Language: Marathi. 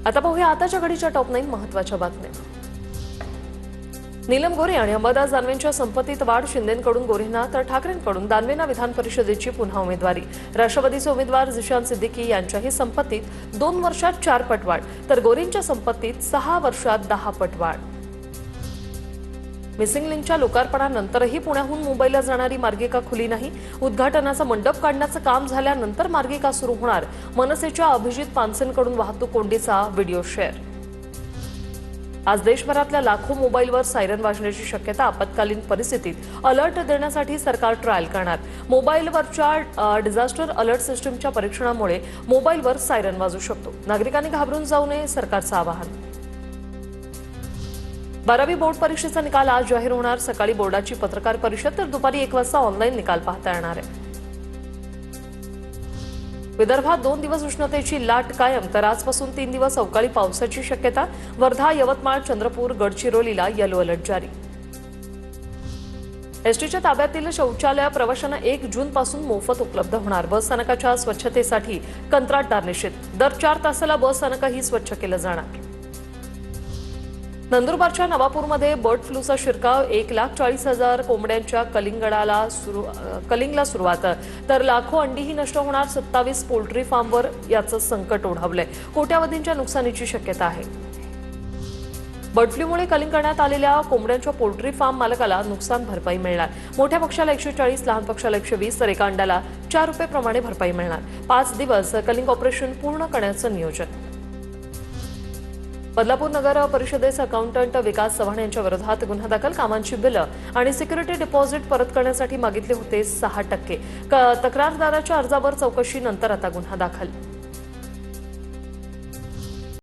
आता पाहूया आताच्या घडीच्या टॉप 9 महत्त्वाच्या बातम्या। नीलम गोरे आणि अंबादास दानवेंच्या संपत्तीत वाढ, शिंदेंकडून गोरेंना तर ठाकरेंकडून दानवेंना विधान परिषदेची पुन्हा उमेदवारी। राष्ट्रवादीचे उमेदवार जिशान सिद्दीकी यांच्याही संपत्तीत 2 वर्षात 4 पट वाढ, तर गोरेंच्या संपत्तीत 6 वर्षात 10 पट वाढ। मिसिंग लिंकच्या लोकार्पणानंतरही पुण्याहून मुंबईला जाणारी मार्गिका खुली नाही। उद्घाटनाचा मंडप काढण्याचं काम झाल्यानंतर मार्गिका सुरू होणार। मनसेच्या अभिजित पानसेंकडून वाहतूक कोंडीचा व्हिडिओ शेअर। आज देशभरातल्या लाखो मोबाईलवर सायरन वाजण्याची शक्यता। आपत्कालीन परिस्थितीत अलर्ट देण्यासाठी सरकार ट्रायल करणार। मोबाईलवरच्या डिझास्टर अलर्ट सिस्टीमच्या परीक्षणामुळे मोबाईलवर सायरन वाजू शकतो। नागरिकांनी घाबरून जाऊ नये, सरकारचं आवाहन। 12वी बोर्ड परीक्षेचा निकाल आज जाहीर होणार। सकाळी बोर्डाची पत्रकार परिषद तर दुपारी 1 वाजता ऑनलाईन निकाल पाहता येणार आहे। विदर्भात 2 दिवस उष्णतेची लाट कायम, तर आजपासून 3 दिवस अवकाळी पावसाची शक्यता। वर्धा, यवतमाळ, चंद्रपूर, गडचिरोलीला येलो अलर्ट जारी। एसटीच्या ताब्यातील शौचालय प्रवाशांना 1 जूनपासून मोफत उपलब्ध होणार। बस स्थानकाच्या स्वच्छतेसाठी कंत्राटदार निश्चित। दर 4 तासाला बस स्थानकही स्वच्छ केलं जाणार। नंदुरबारच्या नवापूरमध्ये बर्ड फ्लूचा शिरकाव। 1,40,000 कोंबड्यांच्या कलिंगला सुरुवात, तर लाखो अंडीही नष्ट होणार। 27 पोल्ट्री फार्मवर याचं संकट ओढावलंय। कोट्यावधींच्या नुकसानीची शक्यता आहे। बर्ड फ्लूमुळे कलिंग करण्यात आलेल्या कोंबड्यांच्या पोल्ट्री फार्म मालकाला नुकसान भरपाई मिळणार। मोठ्या पक्षाला 140, लहान पक्षाला 120, तर एका अंड्याला 4 रुपये प्रमाणे भरपाई मिळणार। 5 दिवस कलिंग ऑपरेशन पूर्ण करण्याचं नियोजन। बदलापूर नगर परिषदेचे अकाउंटंट विकास चव्हाण यांच्या विरोधात गुन्हा दाखल। कामांची बिलं आणि सिक्युरिटी डिपॉझिट परत करण्यासाठी मागितले होते 6%। तक्रारदाराच्या अर्जावर चौकशी नंतर आता गुन्हा दाखल।